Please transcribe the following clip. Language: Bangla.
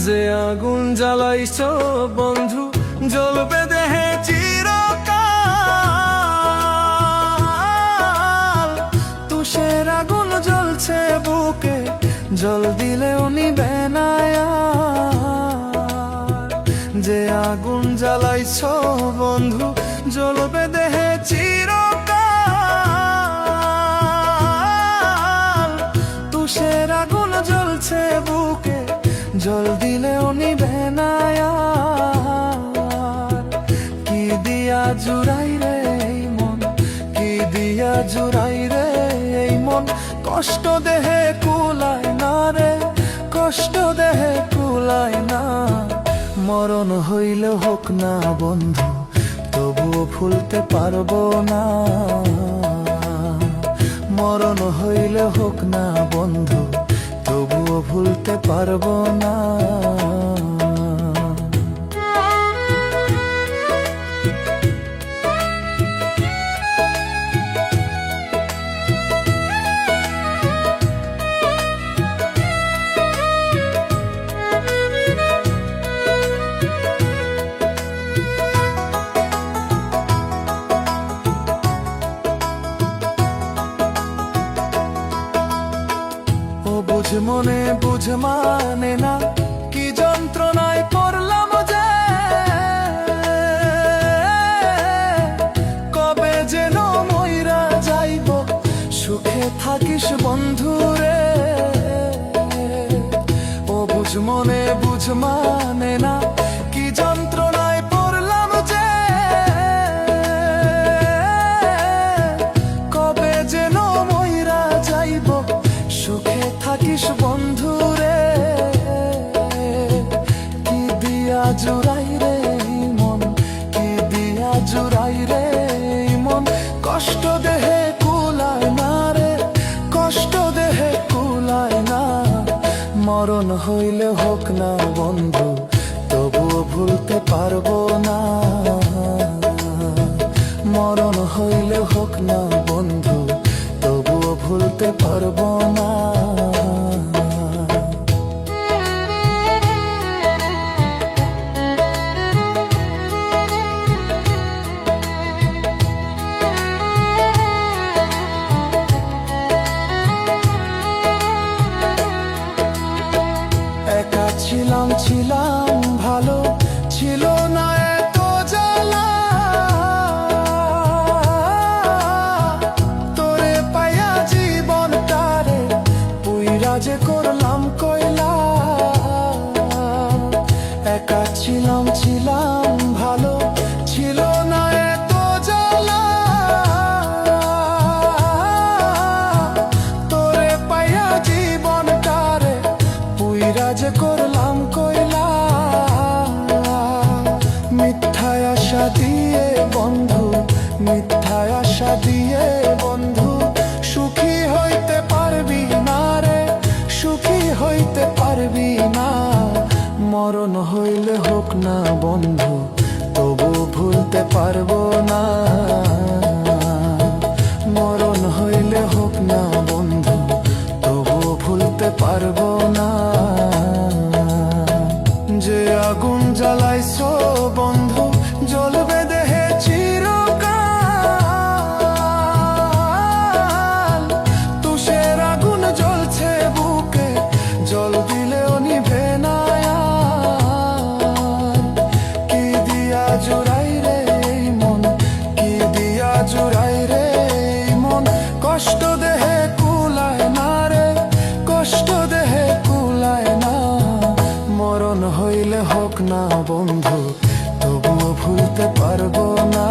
যে আগুন জ্বালাইছো বন্ধু জ্বলবে দেহে চিরকাল। তুষের আগুন জ্বলছে বুকে, জল দিলেও নিবে না আর। যে আগুন জ্বালাইছো বন্ধু জ্বলবে দেহে চিরকাল। তুষের আগুন জ্বলছে বুকে, জল দিলেও নিবে না আর। কি দিয়া জুড়াই রে এই মন, কি দিয়া জুড়াই রে এই মন। কষ্ট দেহে কুলায় না রে, কষ্ট দেহে কুলায় না। মরণ হইলে হোক না বন্ধু, তবুও ভুলতে পারবো না। মরণ হইলে হোক না বন্ধু, তবুও ভুলতে পারবো না। বুঝ মনে বুঝ মানে না, কি যন্ত্রণায় পড়লাম যে। কবে যেন মইরা যাইব, সুখে থাকিস বন্ধু রে। ও বুঝ মনে বুঝ মানে না, কি যন্ত্রণায় পড়লাম যে। কবে যেন মইরা যাইব, সুখে থাকিস বন্ধু রে। কি দিয়া জুড়াই রে মন, কি দিয়া জুড়াই রে মন। কষ্ট দেহে কুলায় না রে, কষ্ট দেহে কুলায় না। মরণ হইলে হোক না বন্ধু, তবুও ভুলতে পারবো না। মরণ হইলে হোক না বন্ধু, তবুও ভুলতে পারবো না। একা ছিলাম ছিলাম ভালো, ছিল না এত জ্বালা। তোরে পাইয়া জীবনটারে পুইরা যে করলাম কয়লা। একা ছিলাম ছিলাম ভালো, ছিল না এত জ্বালা। তোরে পাইয়া জীবনটারে পুইরা যে করলাম কয়লা। মিথ্যায় আশা দিয়ে বন্ধু, মিথ্যায় আশা দিয়ে বন্ধু। সুখী হইতে পারবি না রে, সুখী হইতে পারবি না। মরণ হইলে হোক না বন্ধু, তবু ভুলতে পারবো না। মরণ হইলে হোক না বন্ধু, তবু ভুলতে পারবো না। যে আগুন জ্বালাইছো বন্ধু জ্বলবে দেহে চিরকাল। তুষের আগুন জ্বলছে বুকে, জল দিলেও নিভে না আর। কি দিয়া জুড়াই রে এই মন, কি দিয়া জুড়াই রে এই মন। কষ্ট দেহে কুলায় না রে, কষ্ট দেহে কুলায় না। মরণ হইলে হোক না বন্ধু, তবুও ভুলতে পারবো না।